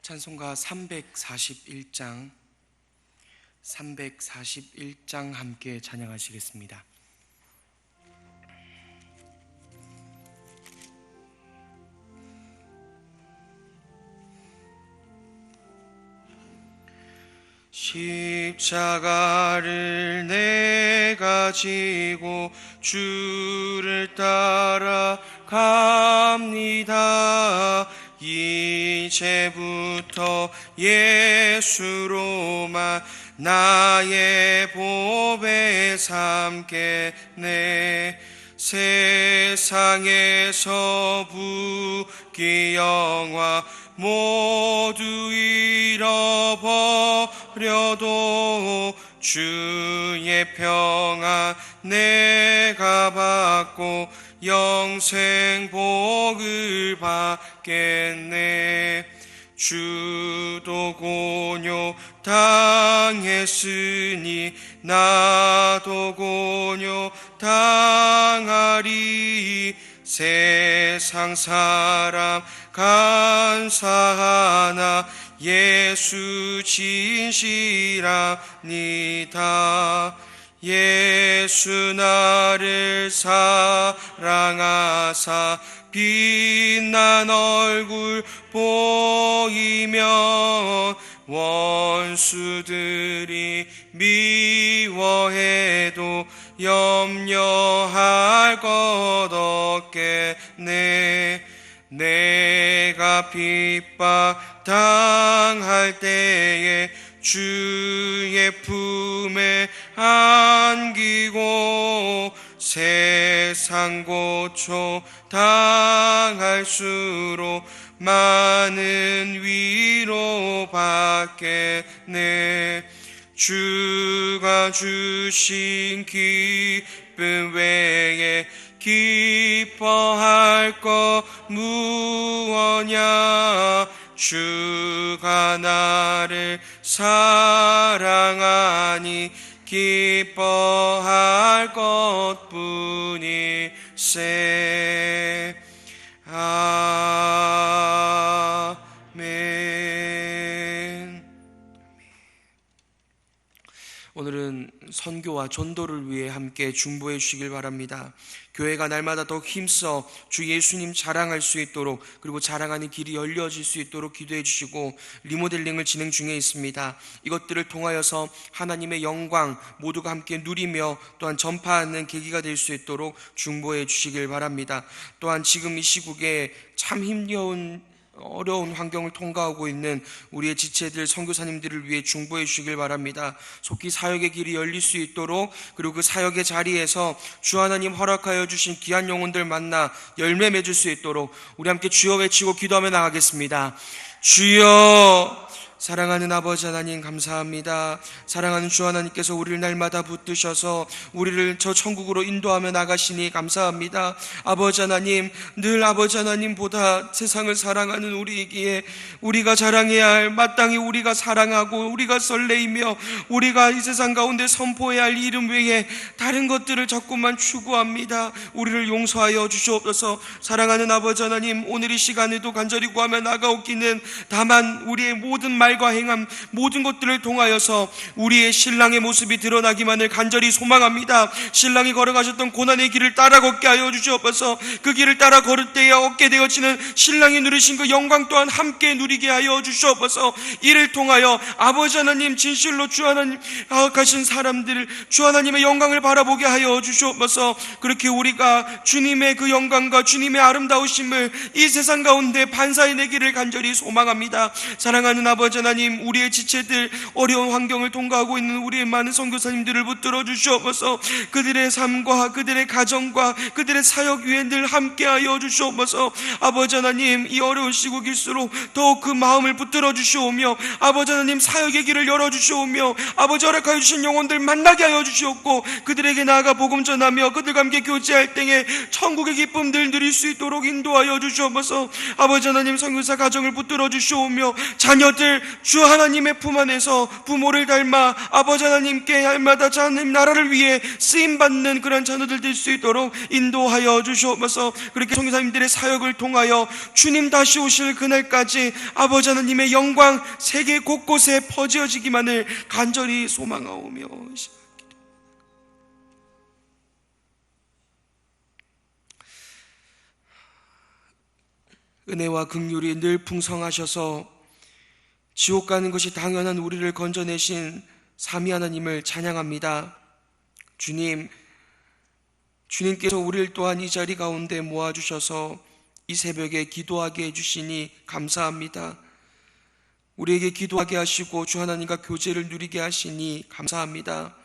찬송가 341장 함께 찬양하시겠습니다. 십자가를 내가 지고 주를 따라 갑니다. 이제부터 예수로만 나의 보배 삼겠네. 세상에서 부귀 영화 모두 잃어버려도 주의 평안 내가 받고 영생 복을 받겠네. 주도 곤욕 당했으니 나도 곤욕 당하리. 세상 사람 간사하나 예수 진실합니다. 예수 나를 사랑하사 빛난 얼굴 보이면 원수들이 미워해도 염려할 것 없겠네. 내가 핍박 당할 때에 주의 품에 안기고 세상 고초 당할수록 많은 위로 받겠네. 주가 주신 기쁨 외에 기뻐할 것 무엇냐. 주가 나를 사랑하니 기뻐할 것뿐이세. 아멘. 오늘은 선교와 전도를 위해 함께 중보해 주시길 바랍니다. 교회가 날마다 더 힘써 주 예수님 자랑할 수 있도록, 그리고 자랑하는 길이 열려질 수 있도록 기도해 주시고 리모델링을 진행 중에 있습니다. 이것들을 통하여서 하나님의 영광 모두가 함께 누리며 또한 전파하는 계기가 될 수 있도록 중보해 주시길 바랍니다. 또한 지금 이 시국에 참 힘겨운 어려운 환경을 통과하고 있는 우리의 지체들, 선교사님들을 위해 중보해 주시길 바랍니다. 속히 사역의 길이 열릴 수 있도록, 그리고 그 사역의 자리에서 주 하나님 허락하여 주신 귀한 영혼들 만나 열매 맺을 수 있도록 우리 함께 주여 외치고 기도하며 나가겠습니다. 주여. 사랑하는 아버지 하나님 감사합니다. 사랑하는 주 하나님께서 우리를 날마다 붙드셔서 우리를 저 천국으로 인도하며 나가시니 감사합니다. 아버지 하나님, 늘 아버지 하나님보다 세상을 사랑하는 우리이기에 우리가 자랑해야 할, 마땅히 우리가 사랑하고 우리가 설레이며 우리가 이 세상 가운데 선포해야 할 이름 외에 다른 것들을 자꾸만 추구합니다. 우리를 용서하여 주시옵소서. 사랑하는 아버지 하나님, 오늘 이 시간에도 간절히 구하며 나가옵기는 다만 우리의 모든 말과 행함, 모든 것들을 통하여서 우리의 신랑의 모습이 드러나기만을 간절히 소망합니다. 신랑이 걸어가셨던 고난의 길을 따라 걷게 하여 주시옵소서. 그 길을 따라 걸을 때에 얻게 되어지는 신랑이 누리신 그 영광 또한 함께 누리게 하여 주시옵소서. 이를 통하여 아버지 하나님, 진실로 주 하나님 가신 사람들, 주 하나님의 영광을 바라보게 하여 주시옵소서. 그렇게 우리가 주님의 그 영광과 주님의 아름다우심을 이 세상 가운데 반사해내기를 간절히 소망합니다. 사랑하는 아버지 하나님, 우리의 지체들, 어려운 환경을 통과하고 있는 우리의 많은 선교사님들을 붙들어 주시옵소서. 그들의 삶과 그들의 가정과 그들의 사역 위에 늘 함께하여 주시옵소서. 아버지 하나님, 이 어려운 시국일수록 더욱 그 마음을 붙들어 주시오며 아버지 하나님 사역의 길을 열어 주시오며 아버지 허락하여 주신 영혼들 만나게 하여 주시옵고 그들에게 나아가 복음 전하며 그들과 함께 교제할 때에 천국의 기쁨들 누릴 수 있도록 인도하여 주시옵소서. 아버지 하나님, 선교사 가정을 붙들어 주시오며 자녀들 주 하나님의 품 안에서 부모를 닮아 아버지 하나님께 날마다 하나님 나라를 위해 쓰임받는 그런 자녀들 될 수 있도록 인도하여 주시옵소서. 그렇게 선교사님들의 사역을 통하여 주님 다시 오실 그날까지 아버지 하나님의 영광 세계 곳곳에 퍼지어지기만을 간절히 소망하오며, 은혜와 긍휼이 늘 풍성하셔서 지옥 가는 것이 당연한 우리를 건져내신 삼위 하나님을 찬양합니다. 주님께서 우리를 또한 이 자리 가운데 모아주셔서 이 새벽에 기도하게 해주시니 감사합니다. 우리에게 기도하게 하시고 주 하나님과 교제를 누리게 하시니 감사합니다.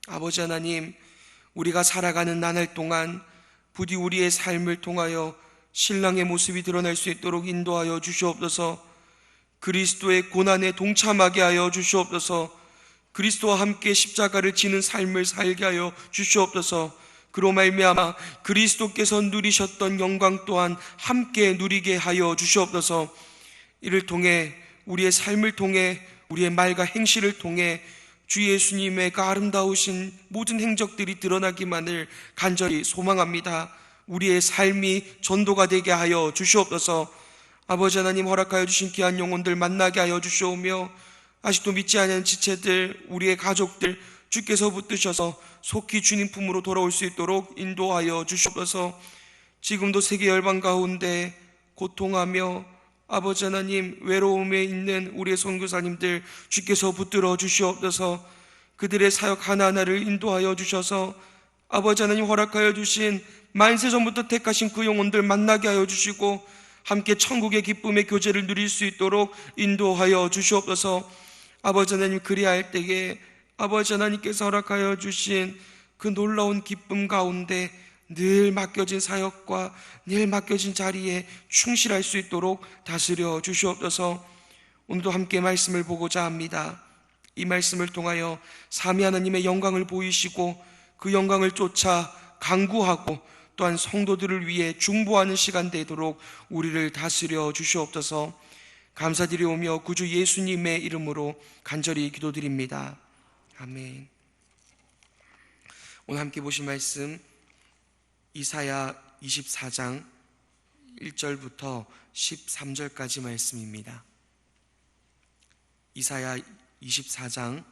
아버지 하나님, 우리가 살아가는 나날 동안 부디 우리의 삶을 통하여 신랑의 모습이 드러날 수 있도록 인도하여 주시옵소서. 그리스도의 고난에 동참하게 하여 주시옵소서. 그리스도와 함께 십자가를 지는 삶을 살게 하여 주시옵소서. 그로 말미암아 그리스도께서 누리셨던 영광 또한 함께 누리게 하여 주시옵소서. 이를 통해 우리의 삶을 통해 우리의 말과 행실을 통해 주 예수님의 그 아름다우신 모든 행적들이 드러나기만을 간절히 소망합니다. 우리의 삶이 전도가 되게 하여 주시옵소서. 아버지 하나님, 허락하여 주신 귀한 영혼들 만나게 하여 주시오며, 아직도 믿지 않는 지체들, 우리의 가족들 주께서 붙드셔서 속히 주님 품으로 돌아올 수 있도록 인도하여 주시옵소서. 지금도 세계 열방 가운데 고통하며 아버지 하나님 외로움에 있는 우리의 선교사님들 주께서 붙들어 주시옵소서. 그들의 사역 하나하나를 인도하여 주셔서 아버지 하나님 허락하여 주신 만세 전부터 택하신 그 영혼들 만나게 하여 주시고 함께 천국의 기쁨의 교제를 누릴 수 있도록 인도하여 주시옵소서. 아버지 하나님, 그리할 때에 아버지 하나님께서 허락하여 주신 그 놀라운 기쁨 가운데 늘 맡겨진 사역과 늘 맡겨진 자리에 충실할 수 있도록 다스려 주시옵소서. 오늘도 함께 말씀을 보고자 합니다. 이 말씀을 통하여 삼위 하나님의 영광을 보이시고 그 영광을 쫓아 강구하고 또한 성도들을 위해 중보하는 시간 되도록 우리를 다스려 주시옵소서. 감사드리오며 구주 예수님의 이름으로 간절히 기도드립니다. 아멘. 오늘 함께 보실 말씀 이사야 24장 1절부터 13절까지 말씀입니다. 이사야 24장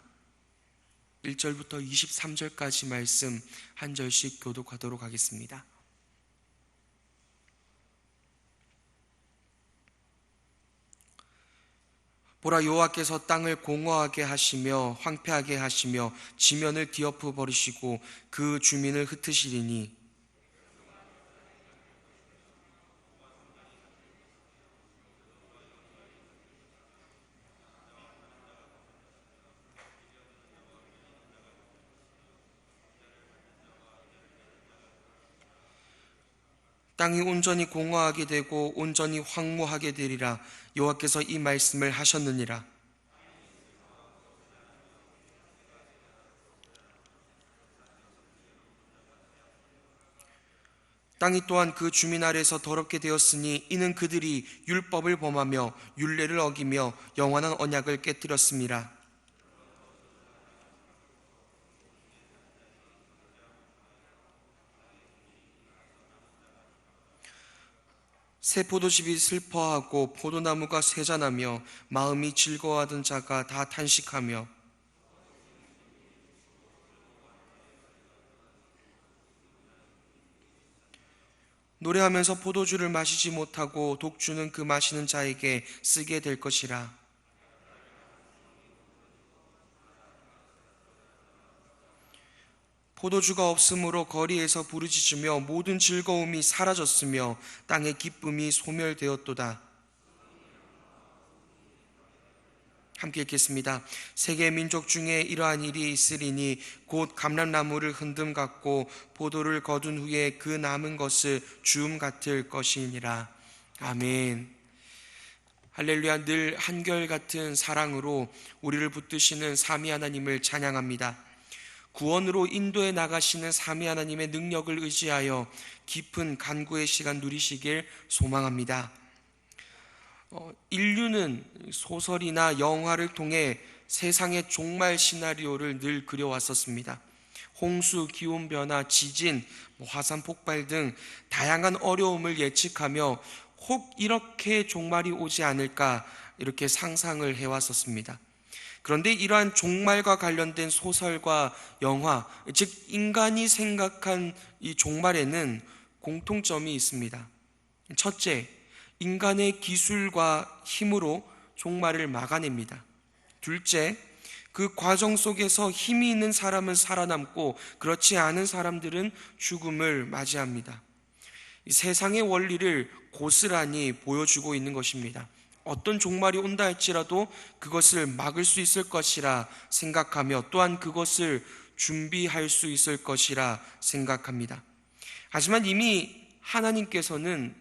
1절부터 23절까지 말씀 한 절씩 교독하도록 하겠습니다. 보라, 여호와께서 땅을 공허하게 하시며 황폐하게 하시며 지면을 뒤엎어 버리시고 그 주민을 흩으시리니 땅이 온전히 공허하게 되고 온전히 황무하게 되리라. 여호와께서 이 말씀을 하셨느니라. 땅이 또한 그 주민 아래에서 더럽게 되었으니 이는 그들이 율법을 범하며 율례를 어기며 영원한 언약을 깨뜨렸습니다. 새 포도즙이 슬퍼하고 포도나무가 쇠잔하며 마음이 즐거워하던 자가 다 탄식하며 노래하면서 포도주를 마시지 못하고 독주는 그 마시는 자에게 쓰게 될 것이라. 포도주가 없으므로 거리에서 부르짖으며 모든 즐거움이 사라졌으며 땅의 기쁨이 소멸되었도다. 함께 읽겠습니다. 세계 민족 중에 이러한 일이 있으리니 곧 감람나무를 흔듦 같고 포도를 거둔 후에 그 남은 것을 주움 같을 것이니라. 아멘. 할렐루야. 늘 한결같은 사랑으로 우리를 붙드시는 삼위 하나님을 찬양합니다. 구원으로 인도해 나가시는 삼위 하나님의 능력을 의지하여 깊은 간구의 시간 누리시길 소망합니다. 인류는 소설이나 영화를 통해 세상의 종말 시나리오를 늘 그려왔었습니다. 홍수, 기온변화, 지진, 화산 폭발 등 다양한 어려움을 예측하며 혹 이렇게 종말이 오지 않을까 이렇게 상상을 해왔었습니다. 그런데 이러한 종말과 관련된 소설과 영화, 즉 인간이 생각한 이 종말에는 공통점이 있습니다. 첫째, 인간의 기술과 힘으로 종말을 막아냅니다. 둘째, 그 과정 속에서 힘이 있는 사람은 살아남고 그렇지 않은 사람들은 죽음을 맞이합니다. 이 세상의 원리를 고스란히 보여주고 있는 것입니다. 어떤 종말이 온다 할지라도 그것을 막을 수 있을 것이라 생각하며 또한 그것을 준비할 수 있을 것이라 생각합니다. 하지만 이미 하나님께서는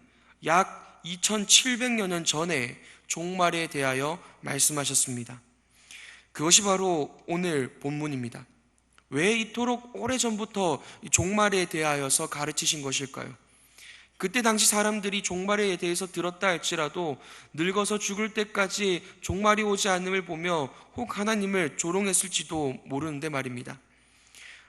약 2700여 년 전에 종말에 대하여 말씀하셨습니다. 그것이 바로 오늘 본문입니다. 왜 이토록 오래전부터 종말에 대하여서 가르치신 것일까요? 그때 당시 사람들이 종말에 대해서 들었다 할지라도 늙어서 죽을 때까지 종말이 오지 않음을 보며 혹 하나님을 조롱했을지도 모르는데 말입니다.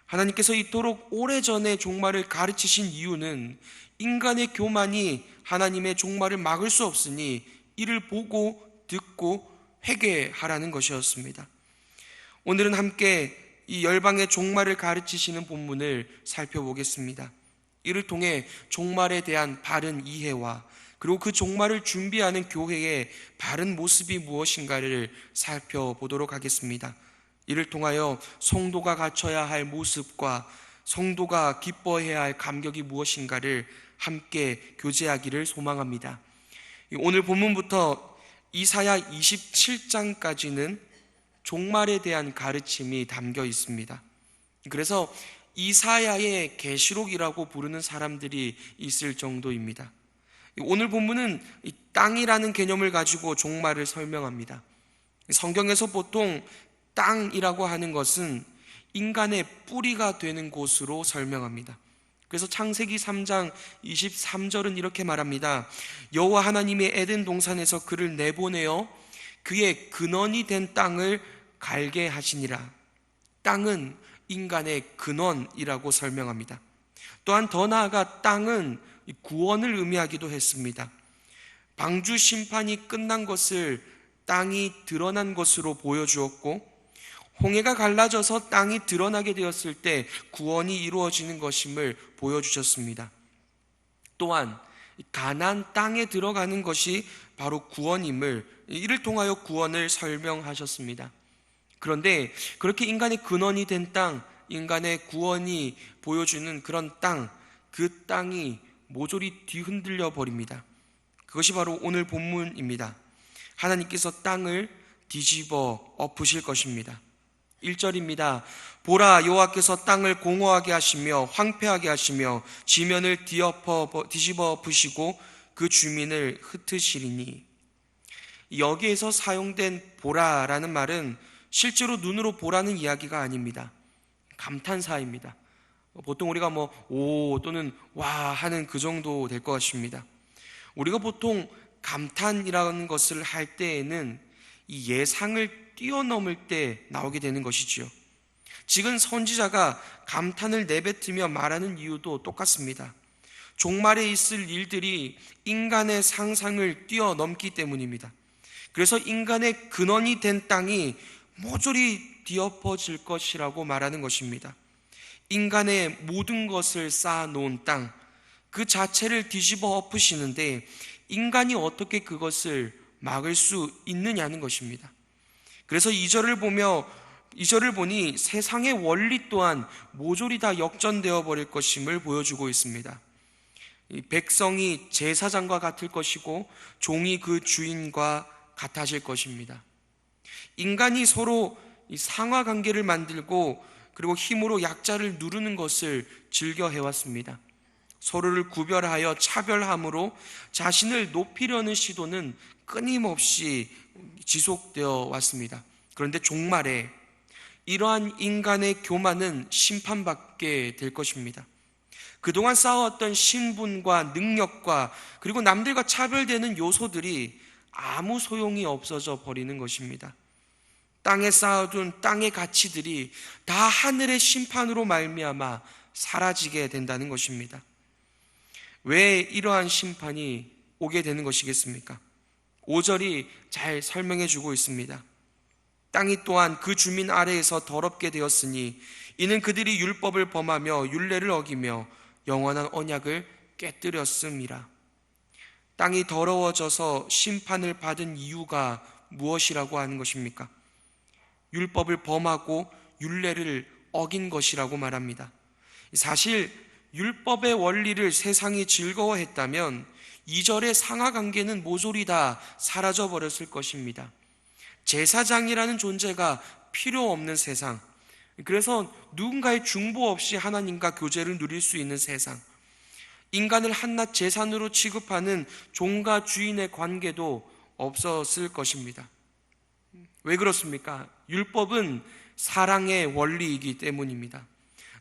하나님께서 이토록 오래전에 종말을 가르치신 이유는 인간의 교만이 하나님의 종말을 막을 수 없으니 이를 보고 듣고 회개하라는 것이었습니다. 오늘은 함께 이 열방의 종말을 가르치시는 본문을 살펴보겠습니다. 이를 통해 종말에 대한 바른 이해와 그리고 그 종말을 준비하는 교회의 바른 모습이 무엇인가를 살펴보도록 하겠습니다. 이를 통하여 성도가 갖춰야 할 모습과 성도가 기뻐해야 할 감격이 무엇인가를 함께 교제하기를 소망합니다. 오늘 본문부터 이사야 27장까지는 종말에 대한 가르침이 담겨 있습니다. 그래서 이사야의 계시록이라고 부르는 사람들이 있을 정도입니다. 오늘 본문은 땅이라는 개념을 가지고 종말을 설명합니다. 성경에서 보통 땅이라고 하는 것은 인간의 뿌리가 되는 곳으로 설명합니다. 그래서 창세기 3장 23절은 이렇게 말합니다. 여호와 하나님의 에덴 동산에서 그를 내보내어 그의 근원이 된 땅을 갈게 하시니라. 땅은 인간의 근원이라고 설명합니다. 또한 더 나아가 땅은 구원을 의미하기도 했습니다. 방주 심판이 끝난 것을 땅이 드러난 것으로 보여주었고, 홍해가 갈라져서 땅이 드러나게 되었을 때 구원이 이루어지는 것임을 보여주셨습니다. 또한 가나안 땅에 들어가는 것이 바로 구원임을, 이를 통하여 구원을 설명하셨습니다. 그런데 그렇게 인간의 근원이 된 땅, 인간의 구원이 보여주는 그런 땅, 그 땅이 모조리 뒤흔들려 버립니다. 그것이 바로 오늘 본문입니다. 하나님께서 땅을 뒤집어 엎으실 것입니다. 1절입니다. 보라, 여호와께서 땅을 공허하게 하시며 황폐하게 하시며 지면을 뒤집어 엎으시고 그 주민을 흩으시리니. 여기에서 사용된 보라라는 말은 실제로 눈으로 보라는 이야기가 아닙니다. 감탄사입니다. 보통 우리가 오 또는 와 하는 그 정도 될 것 같습니다. 우리가 보통 감탄이라는 것을 할 때에는 이 예상을 뛰어넘을 때 나오게 되는 것이지요. 지금 선지자가 감탄을 내뱉으며 말하는 이유도 똑같습니다. 종말에 있을 일들이 인간의 상상을 뛰어넘기 때문입니다. 그래서 인간의 근원이 된 땅이 모조리 뒤엎어질 것이라고 말하는 것입니다. 인간의 모든 것을 쌓아놓은 땅, 그 자체를 뒤집어 엎으시는데 인간이 어떻게 그것을 막을 수 있느냐는 것입니다. 그래서 2절을 보니 세상의 원리 또한 모조리 다 역전되어 버릴 것임을 보여주고 있습니다. 이 백성이 제사장과 같을 것이고 종이 그 주인과 같아질 것입니다. 인간이 서로 이 상하 관계를 만들고 그리고 힘으로 약자를 누르는 것을 즐겨 해왔습니다. 서로를 구별하여 차별함으로 자신을 높이려는 시도는 끊임없이 지속되어 왔습니다. 그런데 종말에 이러한 인간의 교만은 심판받게 될 것입니다. 그동안 쌓아왔던 신분과 능력과 그리고 남들과 차별되는 요소들이 아무 소용이 없어져 버리는 것입니다. 땅에 쌓아둔 땅의 가치들이 다 하늘의 심판으로 말미암아 사라지게 된다는 것입니다. 왜 이러한 심판이 오게 되는 것이겠습니까? 5절이 잘 설명해 주고 있습니다. 땅이 또한 그 주민 아래에서 더럽게 되었으니 이는 그들이 율법을 범하며 율례를 어기며 영원한 언약을 깨뜨렸음이라. 땅이 더러워져서 심판을 받은 이유가 무엇이라고 하는 것입니까? 율법을 범하고 율례를 어긴 것이라고 말합니다. 사실 율법의 원리를 세상이 즐거워했다면 2절의 상하관계는 모조리 다 사라져 버렸을 것입니다. 제사장이라는 존재가 필요 없는 세상, 그래서 누군가의 중보 없이 하나님과 교제를 누릴 수 있는 세상, 인간을 한낱 재산으로 취급하는 종과 주인의 관계도 없었을 것입니다. 왜 그렇습니까? 율법은 사랑의 원리이기 때문입니다.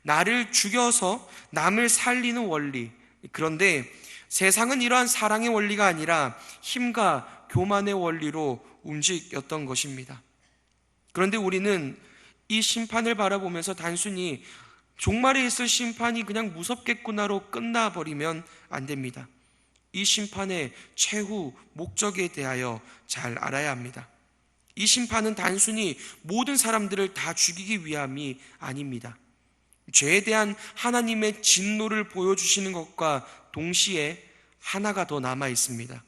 나를 죽여서 남을 살리는 원리. 그런데 세상은 이러한 사랑의 원리가 아니라 힘과 교만의 원리로 움직였던 것입니다. 그런데 우리는 이 심판을 바라보면서 단순히 종말에 있을 심판이 그냥 무섭겠구나로 끝나버리면 안 됩니다. 이 심판의 최후 목적에 대하여 잘 알아야 합니다. 이 심판은 단순히 모든 사람들을 다 죽이기 위함이 아닙니다. 죄에 대한 하나님의 진노를 보여주시는 것과 동시에 하나가 더 남아 있습니다.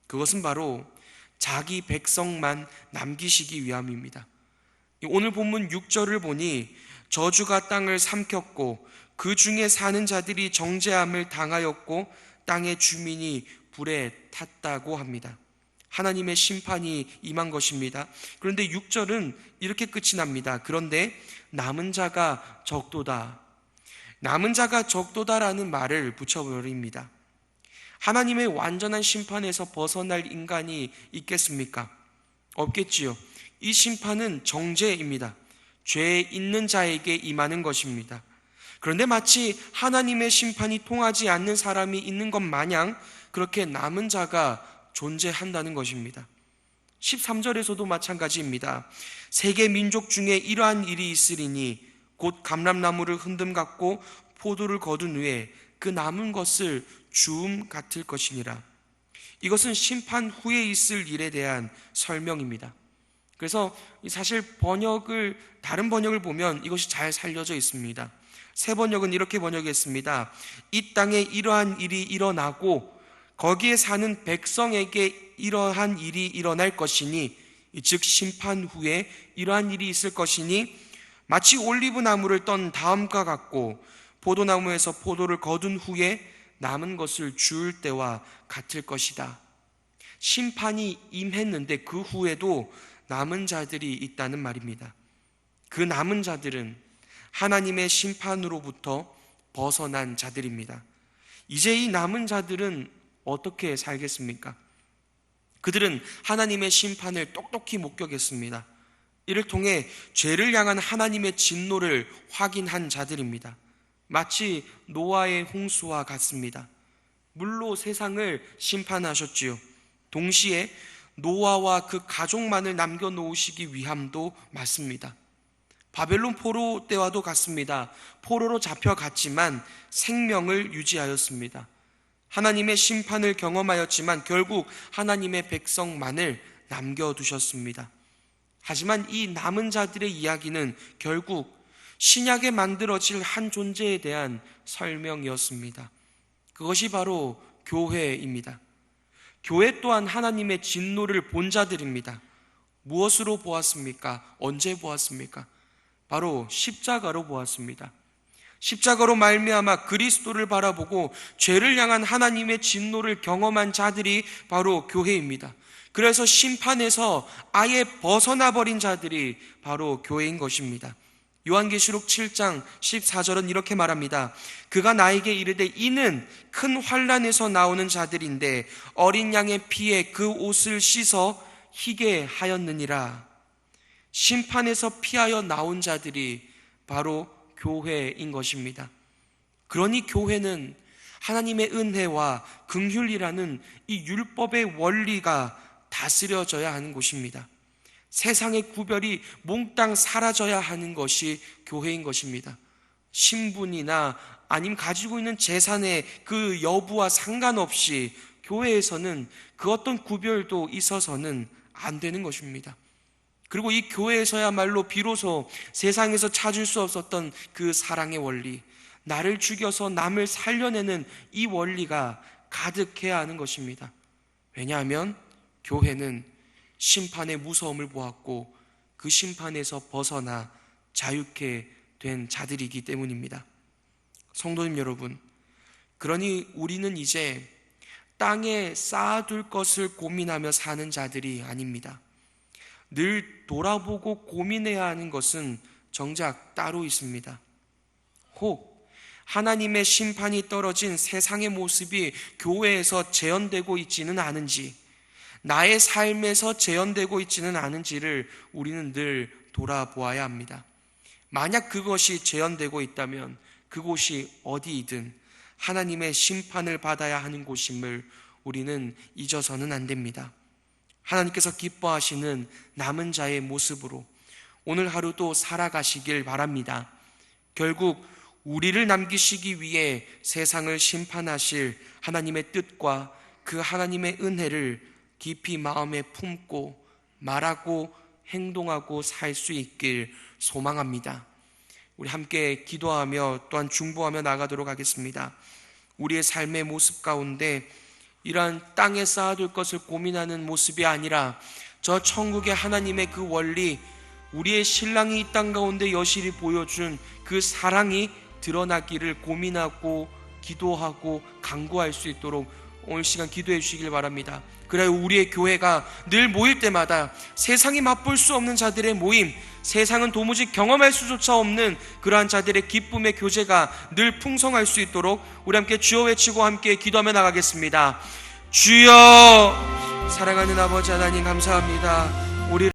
그것은 바로 자기 백성만 남기시기 위함입니다. 오늘 본문 6절을 보니 저주가 땅을 삼켰고 그 중에 사는 자들이 정죄함을 당하였고 땅의 주민이 불에 탔다고 합니다. 하나님의 심판이 임한 것입니다. 그런데 6절은 이렇게 끝이 납니다. 그런데 남은 자가 적도다. 남은 자가 적도다라는 말을 붙여버립니다. 하나님의 완전한 심판에서 벗어날 인간이 있겠습니까? 없겠지요. 이 심판은 정죄입니다. 죄에 있는 자에게 임하는 것입니다. 그런데 마치 하나님의 심판이 통하지 않는 사람이 있는 것 마냥 그렇게 남은 자가 존재한다는 것입니다. 13절에서도 마찬가지입니다. 세계 민족 중에 이러한 일이 있으리니 곧 감람나무를 흔듦 같고 포도를 거둔 후에 그 남은 것을 주움 같을 것이니라. 이것은 심판 후에 있을 일에 대한 설명입니다. 그래서 사실 다른 번역을 보면 이것이 잘 살려져 있습니다. 새 번역은 이렇게 번역했습니다. 이 땅에 이러한 일이 일어나고 거기에 사는 백성에게 이러한 일이 일어날 것이니, 즉 심판 후에 이러한 일이 있을 것이니 마치 올리브 나무를 떤 다음과 같고 포도나무에서 포도를 거둔 후에 남은 것을 주울 때와 같을 것이다. 심판이 임했는데 그 후에도 남은 자들이 있다는 말입니다. 그 남은 자들은 하나님의 심판으로부터 벗어난 자들입니다. 이제 이 남은 자들은 어떻게 살겠습니까? 그들은 하나님의 심판을 똑똑히 목격했습니다. 이를 통해 죄를 향한 하나님의 진노를 확인한 자들입니다. 마치 노아의 홍수와 같습니다. 물로 세상을 심판하셨지요. 동시에 노아와 그 가족만을 남겨놓으시기 위함도 맞습니다. 바벨론 포로 때와도 같습니다. 포로로 잡혀갔지만 생명을 유지하였습니다. 하나님의 심판을 경험하였지만 결국 하나님의 백성만을 남겨두셨습니다. 하지만 이 남은 자들의 이야기는 결국 신약에 만들어질 한 존재에 대한 설명이었습니다. 그것이 바로 교회입니다. 교회 또한 하나님의 진노를 본 자들입니다. 무엇으로 보았습니까? 언제 보았습니까? 바로 십자가로 보았습니다. 십자가로 말미암아 그리스도를 바라보고 죄를 향한 하나님의 진노를 경험한 자들이 바로 교회입니다. 그래서 심판에서 아예 벗어나 버린 자들이 바로 교회인 것입니다. 요한계시록 7장 14절은 이렇게 말합니다. 그가 나에게 이르되 이는 큰 환난에서 나오는 자들인데 어린 양의 피에 그 옷을 씻어 희게 하였느니라. 심판에서 피하여 나온 자들이 바로 교회인 것입니다. 그러니 교회는 하나님의 은혜와 긍휼이라는 이 율법의 원리가 다스려져야 하는 곳입니다. 세상의 구별이 몽땅 사라져야 하는 것이 교회인 것입니다. 신분이나 아니면 가지고 있는 재산의 그 여부와 상관없이 교회에서는 그 어떤 구별도 있어서는 안 되는 것입니다. 그리고 이 교회에서야말로 비로소 세상에서 찾을 수 없었던 그 사랑의 원리, 나를 죽여서 남을 살려내는 이 원리가 가득해야 하는 것입니다. 왜냐하면 교회는 심판의 무서움을 보았고 그 심판에서 벗어나 자유케 된 자들이기 때문입니다. 성도님 여러분, 그러니 우리는 이제 땅에 쌓아둘 것을 고민하며 사는 자들이 아닙니다. 늘 돌아보고 고민해야 하는 것은 정작 따로 있습니다. 혹 하나님의 심판이 떨어진 세상의 모습이 교회에서 재현되고 있지는 않은지, 나의 삶에서 재현되고 있지는 않은지를 우리는 늘 돌아보아야 합니다. 만약 그것이 재현되고 있다면 그곳이 어디이든 하나님의 심판을 받아야 하는 곳임을 우리는 잊어서는 안 됩니다. 하나님께서 기뻐하시는 남은 자의 모습으로 오늘 하루도 살아가시길 바랍니다. 결국 우리를 남기시기 위해 세상을 심판하실 하나님의 뜻과 그 하나님의 은혜를 깊이 마음에 품고 말하고 행동하고 살 수 있길 소망합니다. 우리 함께 기도하며 또한 중보하며 나가도록 하겠습니다. 우리의 삶의 모습 가운데 이러한 땅에 쌓아둘 것을 고민하는 모습이 아니라 저 천국의 하나님의 그 원리, 우리의 신랑이 이 땅 가운데 여실히 보여준 그 사랑이 드러나기를 고민하고 기도하고 간구할 수 있도록 오늘 시간 기도해 주시길 바랍니다. 그래야 우리의 교회가 늘 모일 때마다 세상이 맛볼 수 없는 자들의 모임, 세상은 도무지 경험할 수조차 없는 그러한 자들의 기쁨의 교제가 늘 풍성할 수 있도록 우리 함께 주여 외치고 함께 기도하며 나가겠습니다. 주여, 사랑하는 아버지 하나님 감사합니다. 우리